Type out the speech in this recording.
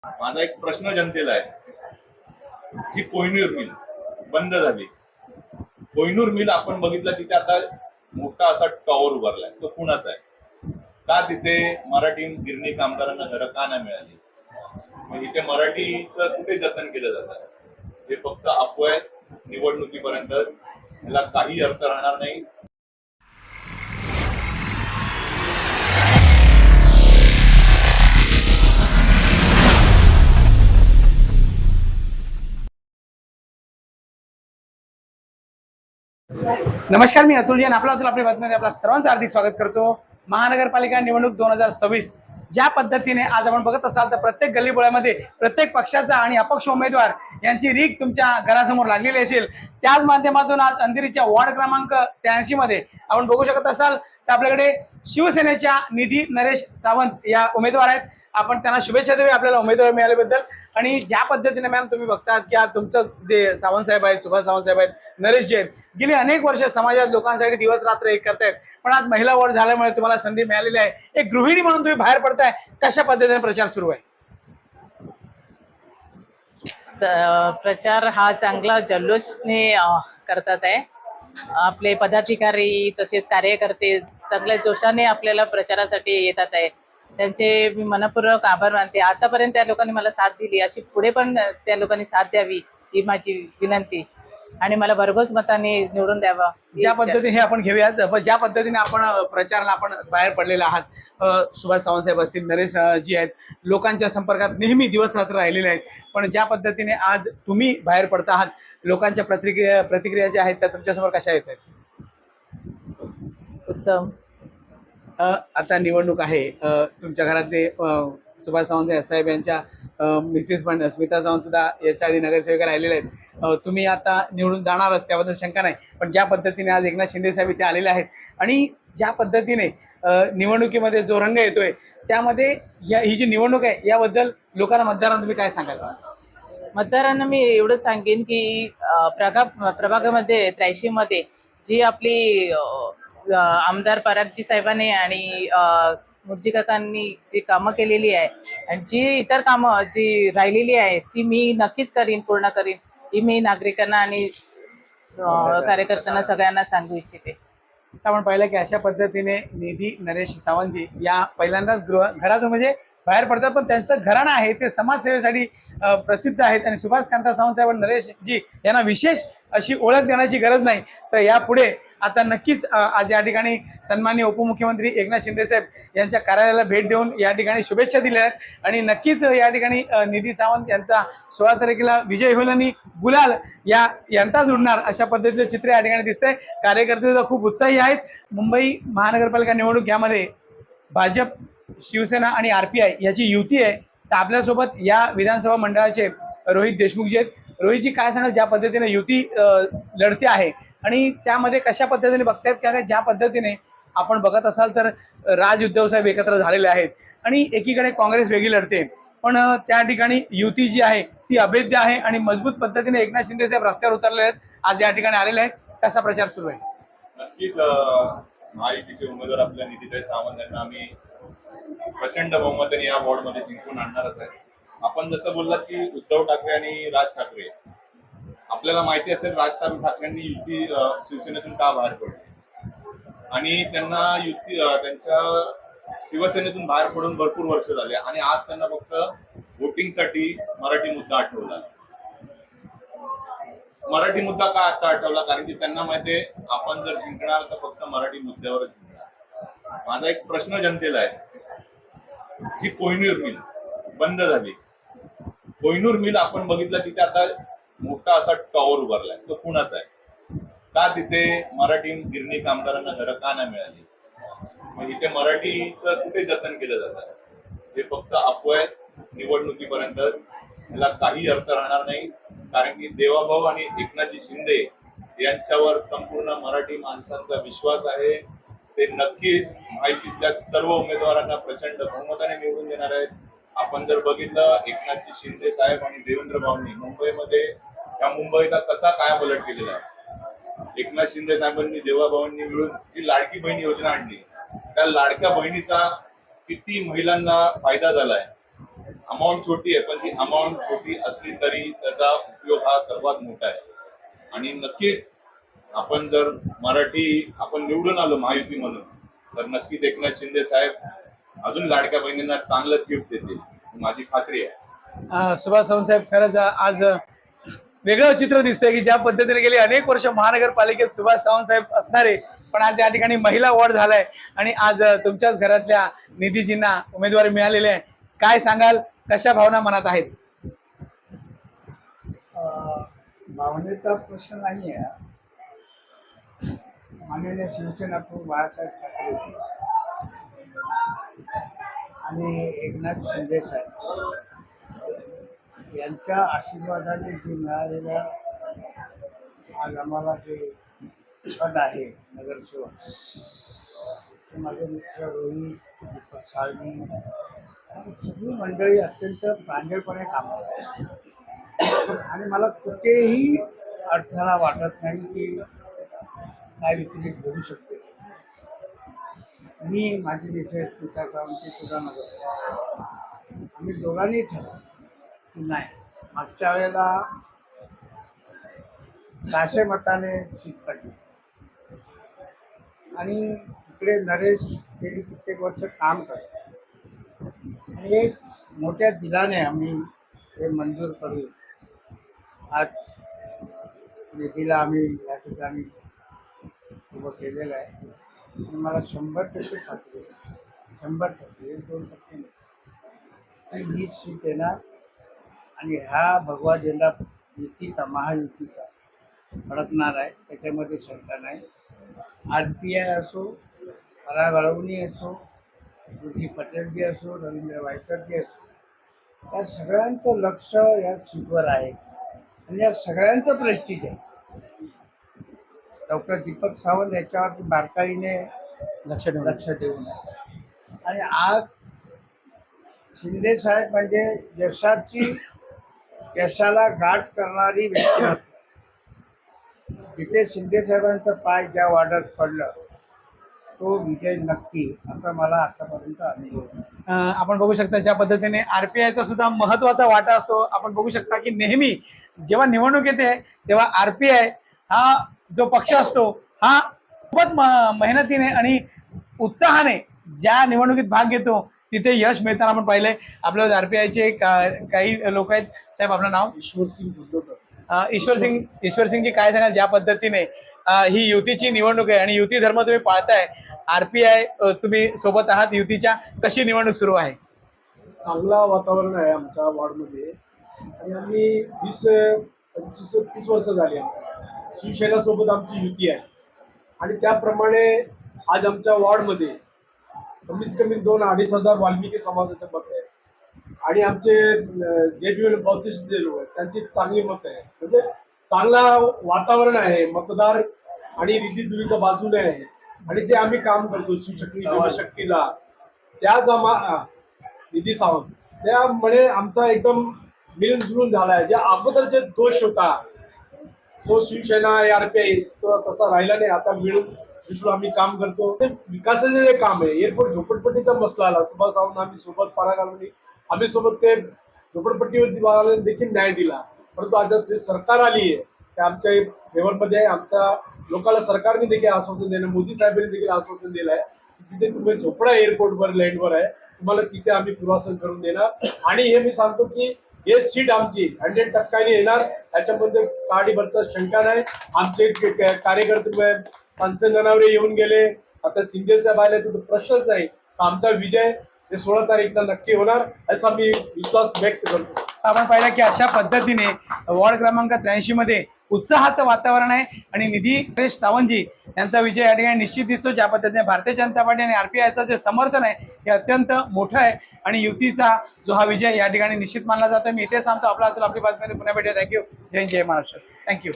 माझा एक प्रश्न जनतेला आहे, जी कोहिनूर मिल बंद झाली, कोहिनूर मिल आपण बघितलं तिथे आता मोठा असा टॉवर उभारलाय, तो कुणाचा आहे? का तिथे मराठी गिरणी कामगारांना घरं का नाही मिळाली? मग इथे मराठीचं कुठे जतन केलं जातं? हे फक्त अफवा आहेत, निवडणुकीपर्यंतच, याला काही अर्थ राहणार नाही. नमस्कार, मी अतुल जैन. आपल्या बातमीमध्ये आपलं सर्वांचं हार्दिक स्वागत करतो. महानगरपालिका निवडणूक 2026 ज्या पद्धतीने आज आपण बघत असाल तर प्रत्येक गल्लीबोळ्यामध्ये प्रत्येक पक्षाचा आणि अपक्ष उमेदवार यांची रीग तुमच्या घरासमोर लागलेली असेल. त्याच माध्यमातून आज अंधेरीच्या वॉर्ड क्रमांक 83 मध्ये आपण बघू शकत असाल तर आपल्याकडे शिवसेनेच्या निधी नरेश सावंत या उमेदवार आहेत. आपण त्यांना शुभेच्छा देऊया आपल्याला उमेदवार मिळाल्याबद्दल. आणि ज्या पद्धतीने मॅम तुम्ही बघतात की आज तुमचं जे सावंत साहेब आहेत, सुभाष सावंत साहेब आहेत, नरेश जी आहेत, गेली अनेक वर्ष समाजात लोकांसाठी दिवस रात्र एक करतायत. पण आज महिला वोट झाल्यामुळे तुम्हाला संधी मिळालेली आहे. एक गृहिणी म्हणून तुम्ही बाहेर पडताय, कशा पद्धतीने प्रचार सुरू आहे? प्रचार हा चांगला जल्लोषने करतात आहे. आपले पदाधिकारी तसेच कार्यकर्ते चांगल्या जोशाने आपल्याला प्रचारासाठी येतात आहे. त्यांचे मी मनपूर्वक आभार मानते. आतापर्यंत त्या लोकांनी मला साथ दिली, अशी पुढे पण त्या लोकांनी साथ द्यावी ही माझी विनंती. आणि मला भरघोस मताने निवडून द्यावा. ज्या पद्धतीने हे आपण घेऊयात, ज्या पद्धतीने आपण प्रचाराला आपण बाहेर पडलेले आहात, सुभाष सावंत साहेब असतील, नरेश जी आहेत, लोकांच्या संपर्कात नेहमी दिवस रात्र राहिलेले आहेत. पण ज्या पद्धतीने आज तुम्ही बाहेर पडता आहात, लोकांच्या प्रतिक्रिया ज्या आहेत त्या तुमच्यासमोर कशा येत आहेत? उत्तम. आता निवडणूक आहे, तुमच्या घरातले सुभाष सावंत साहेब यांच्या मिसेस पण स्मिता सावंत सुद्धा याच्या आधी नगरसेविका राहिलेल्या आहेत. तुम्ही आता निवडून जाणारच, त्याबद्दल शंका नाही. पण ज्या पद्धतीने आज एकनाथ शिंदे साहेब इथे आलेले आहेत आणि ज्या पद्धतीने निवडणुकीमध्ये जो रंग येतोय, त्यामध्ये ही जी निवडणूक आहे याबद्दल लोकांना, मतदारांना तुम्ही काय सांगाल? मतदारांना मी एवढं सांगेन की प्रभागामध्ये 83 मध्ये जी आपली आमदार परागजी साहेबांनी आणि मुर्जी काकांनी जी कामं केलेली आहे आणि जी इतर कामं जी राहिलेली आहे ती मी नक्कीच पूर्ण करीन. ही मी नागरिकांना आणि कार्यकर्त्यांना सगळ्यांना सांगू इच्छिते. आपण पाहिलं की अशा पद्धतीने निधी नरेश सावंतजी या पहिल्यांदाच घरातून म्हणजे बाहेर पडतात, पण त्यांचं घराणं आहे ते समाजसेवेसाठी प्रसिद्ध आहेत. आणि सुभाष कांता सावंत साहेब आणि नरेश जी यांना विशेष अशी ओळख देण्याची गरज नाही. तर यापुढे आता नक्कीच आज या ठिकाणी सन्माननीय उपमुख्यमंत्री एकनाथ शिंदे साहेब यांच्या कार्यालयाला भेट देऊन या ठिकाणी शुभेच्छा दिल्या आहेत. आणि नक्कीच या ठिकाणी निधी सावंत यांचा 16 तारखेला विजय होईल आणि गुलाल यांचाच उडणार, अशा पद्धतीचे चित्र या ठिकाणी दिसतंय. कार्यकर्ते सुद्धा खूप उत्साही आहेत. मुंबई महानगरपालिका निवडणूक यामध्ये भाजप, शिवसेना आणि RPI याची युती आहे. तर आपल्यासोबत या विधानसभा मंडळाचे रोहित देशमुख जी आहेत. रोहितजी, काय सांगाल ज्या पद्धतीने युती लढते आहे आणि त्यामध्ये कशा पद्धतीने बघतायत? का ज्या पद्धतीने आपण बघत असाल तर राज उद्धव साहेब एकत्र झालेले आहेत आणि एकीकडे काँग्रेस वेगळी लढते, पण त्या ठिकाणी युती जी आहे ती अभेद्य आहे आणि मजबूत पद्धतीने एकनाथ शिंदे साहेब रस्त्यावर उतरलेले आहेत, आज या ठिकाणी आलेले आहेत. कसा प्रचार सुरू आहे? नक्कीच महायुतीचे उमेदवार आपल्या निधीताई सावंत यांना आम्ही प्रचंड बहुमताने या वॉर्डमध्ये जिंकून आणणारच आहे. आपण जसं बोललात की उद्धव ठाकरे आणि राज ठाकरे, आपल्याला माहिती असेल राज ठाकरेंनी युती शिवसेनेतून का बाहेर पडली आणि त्यांना युती त्यांच्या शिवसेनेतून बाहेर पडून भरपूर वर्ष झाले आणि आज त्यांना फक्त वोटिंगसाठी मराठी मुद्दा आठवला. मराठी मुद्दा का आता आठवला? कारण की त्यांना माहितीये आपण जर जिंकणार तर फक्त मराठी मुद्द्यावरच जिंकणार. माझा एक प्रश्न जनतेला आहे, जी कोहिनूर मिल बंद झाली, कोहिनूर मिल आपण बघितलं तिथे आता मोठा असा टॉवर उभारलाय, तो कुणाचा आहे? का तिथे मराठी गिरणी कामगारांना घरं का नाही मिळाली? मग इथे मराठीचं कुठे जतन केलं जातं? हे फक्त अफवा आहेत, निवडणुकीपर्यंतच, याला काही अर्थ राहणार नाही. कारण की देवाभाऊ आणि एकनाथजी शिंदे यांच्यावर संपूर्ण मराठी माणसांचा विश्वास आहे. ते नक्कीच माहितीतल्या सर्व उमेदवारांना प्रचंड बहुमताने निवडून देणार आहेत. आपण जर बघितलं एकनाथजी शिंदे साहेब आणि देवेंद्र भाऊंनी मुंबईमध्ये या मुंबईचा कसा काय पलट केलेला आहे. एकनाथ शिंदे साहेबांनी देवाभाऊंनी मिळून जी लाडकी बहीण योजना आणली, त्या लाडक्या बहिणीचा किती महिलांना फायदा झालाय अमाऊंट छोटी आहे, पण ती अमाऊंट छोटी असली तरी त्याचा उपयोग हा सर्वात मोठा आहे. आणि नक्कीच आपण जर आपण निवडून आलो महायुती म्हणून, तर नक्कीच एकनाथ शिंदे साहेब अजून लाडक्या बहिणींना चांगलंच गिफ्ट देतील, माझी खात्री आहे. सुभाष सावंत साहेब, खरंच आज वेगळं चित्र दिसतंय की ज्या पद्धतीने गेली अनेक वर्ष महानगरपालिकेत सुभाष सावंत साहेब असणारे, पण आज या ठिकाणी महिला वॉर्ड झालाय आणि आज तुमच्याच घरातल्या निधीजींना उमेदवारी मिळालेली आहे. काय सांगाल, कशा भावना मनात आहेत? भावनेचा प्रश्न नाही आहे. माननीय शिवसेना प्रमुख बाळासाहेब ठाकरे आणि एकनाथ शिंदे साहेब यांच्या आशीर्वादाने जे मिळालेलं आज आम्हाला जे पद आहे नगरसेवक, ते माझे मित्र रोहित, दीपक साळवी आणि सगळी मंडळी अत्यंत प्रांजळपणे काम करतात आणि मला कुठेही अडथळा वाटत नाही की काय विपरीत घडू शकते. मी माझी मिसेस स्मिता सावंतची सुद्धा नगर, आम्ही दोघांनी ठरवलं की नाही, मागच्या वेळेला 600 मताने सीट पडली आणि इकडे नरेश गेली कित्येक वर्ष काम करतात आणि एक मोठ्या दिलाने आम्ही हे मंजूर करू आज निधीला आम्ही या ठिकाणी उभं केलेलं आहे. आणि मला 100% खात्री आहे, 100%, 1-2% नाही, ही सीट येणार आणि हा भगवा झेंडा युतीचा, महायुतीचा फडकणार आहे, त्याच्यामध्ये शंका नाही. RPI असो, पराग अळवणी असो, युती पटेलजी असो, रवींद्र वायकरजी असो, या सगळ्यांचं लक्ष या सीटवर आहे आणि या सगळ्यांचं प्रेस्टिज आहे. डॉक्टर दीपक सावंत याच्यावरती बारकाईने लक्ष देऊन आहे. आणि आज शिंदे साहेब म्हणजे यशाला गाठ करणारी व्यक्तिमत्व. जिथे शिंदे साहेबांचं पाय ज्या वाड्यात पडलं तो विजय नक्की, असा मला आतापर्यंत अनुभव आहे. आपण बघू शकता ज्या पद्धतीने RPIचा सुद्धा महत्वाचा वाटा असतो. आपण बघू शकता की नेहमी जेव्हा निवडणूक येते तेव्हा RPI हा जो पक्ष असतो हा खूपच मेहनतीने आणि उत्साहाने ज्या निवडणुकीत भाग घेतो तिथे यश मिळताना आपण पाहिलंय. आपल्या RPIचे काही लोक आहेत. साहेब, आपलं नाव? ईश्वरसिंगजी, काय सांगाल ज्या पद्धतीने ही युतीची निवडणूक आहे आणि युती धर्म तुम्ही पाळताय, RPI तुम्ही सोबत आहात युतीच्या, कशी निवडणूक सुरू आहे? चांगला वातावरण आहे आमच्या वॉर्डमध्ये आणि आम्ही 20-25-30 वर्ष झाली शिवसेना सोबत आमची युती आहे आणि त्याप्रमाणे आज आमच्या वॉर्डमध्ये कमीत कमी 2-2.5 हजार वाल्मिकी समाजाचे मत आहे आणि आमचे जे बौद्धिस्ट जे लोक आहेत त्यांची चांगली मत आहे. म्हणजे चांगला वातावरण आहे, मतदार आणि निधी बाजूने आहे आणि जे आम्ही काम करतो शिवशक्तीला त्या निधी सावंत, त्यामुळे आमचा एकदम मिळून झाला आहे. ज्या अगोदर जे दोष होता तो शिवसेना RPI तो तसा राहिला नाही. आता मिळून आम्ही काम करतो. ते विकासाचे जे काम आहे, एअरपोर्ट झोपडपट्टीचा मसला आला, सुभाष सावंत आम्ही सोबत, पराग अळवणी आम्ही सोबत, ते झोपडपट्टीवर देखील न्याय दिला. परंतु आज जे सरकार आली आहे ते आमच्या फेवरमध्ये आहे. आमच्या लोकांना सरकारने देखील आश्वासन दिलं, मोदी साहेबांनी देखील आश्वासन दिलं आहे की तिथे तुम्ही झोपडा एअरपोर्टवर लँडवर आहे, तुम्हाला तिथे आम्ही पुनर्वसन करून देणार. आणि हे मी सांगतो की हे सीट आमची 100% येणार, त्याच्यामध्ये काडीबद्दल शंका नाही. आमचे कार्यकर्ते पंचनानावरे येऊन गेले, आता शिंदे साहेब आले तर प्रश्नच नाही. आमचा विजय हे 16 तारीखला नक्की होणार असा मी विश्वास व्यक्त करतो. आपण पाहिलं की अशा पद्धतीने वॉर्ड क्रमांक 83 मध्ये उत्साहाचं वातावरण आहे आणि नरेश सावंतजी यांचा विजय या ठिकाणी निश्चित दिसतो. ज्या पद्धतीने भारतीय जनता पार्टी आणि RPIचं जे समर्थन आहे हे अत्यंत मोठं आहे आणि युतीचा जो हा विजय या ठिकाणी निश्चित मानला जातो. मी इथे सांगतो, आपली बातमी पुन्हा भेटूया. थँक्यू. जय महाराष्ट्र. थँक्यू.